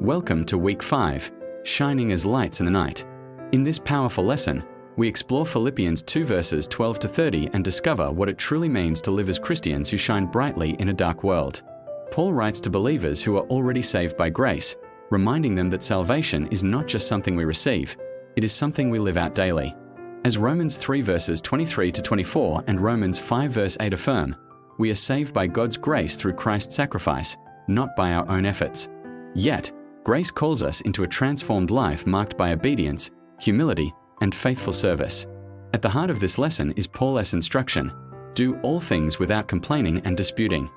Welcome to Week 5, Shining as Lights in the Night. In this powerful lesson, we explore Philippians 2 verses 12 to 30 and discover what it truly means to live as Christians who shine brightly in a dark world. Paul writes to believers who are already saved by grace, reminding them that salvation is not just something we receive, it is something we live out daily. As Romans 3 verses 23 to 24 and Romans 5 verse 8 affirm, we are saved by God's grace through Christ's sacrifice, not by our own efforts. Yet, grace calls us into a transformed life marked by obedience, humility, and faithful service. At the heart of this lesson is Paul's instruction: do all things without complaining and disputing.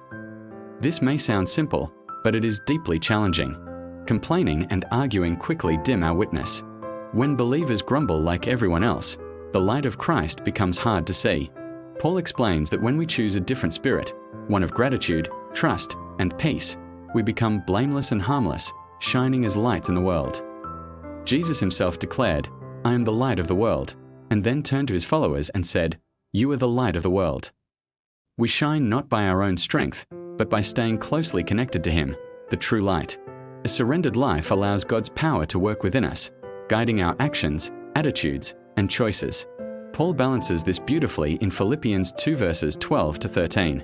This may sound simple, but it is deeply challenging. Complaining and arguing quickly dim our witness. When believers grumble like everyone else, the light of Christ becomes hard to see. Paul explains that when we choose a different spirit, one of gratitude, trust, and peace, we become blameless and harmless, shining as lights in the world. Jesus himself declared, "I am the light of the world," and then turned to his followers and said, "You are the light of the world." We shine not by our own strength, but by staying closely connected to him, the true light. A surrendered life allows God's power to work within us, guiding our actions, attitudes, and choices. Paul balances this beautifully in Philippians 2 verses 12 to 13.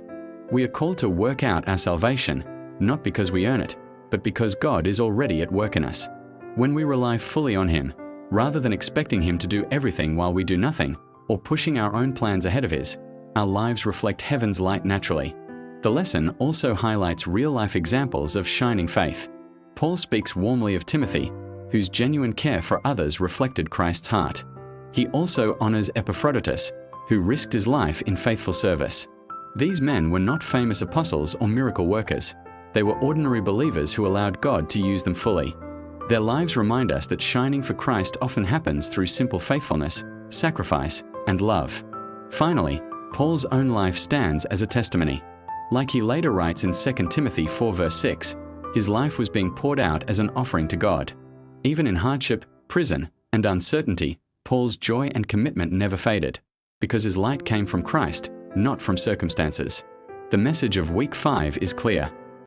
We are called to work out our salvation, not because we earn it, but because God is already at work in us. When we rely fully on him, rather than expecting him to do everything while we do nothing, or pushing our own plans ahead of his, our lives reflect heaven's light naturally. The lesson also highlights real-life examples of shining faith. Paul speaks warmly of Timothy, whose genuine care for others reflected Christ's heart. He also honors Epaphroditus, who risked his life in faithful service. These men were not famous apostles or miracle workers. They were ordinary believers who allowed God to use them fully. Their lives remind us that shining for Christ often happens through simple faithfulness, sacrifice, and love. Finally, Paul's own life stands as a testimony. Like he later writes in 2 Timothy 4 verse 6, his life was being poured out as an offering to God. Even in hardship, prison, and uncertainty, Paul's joy and commitment never faded, because his light came from Christ, not from circumstances. The message of Week 5 is clear.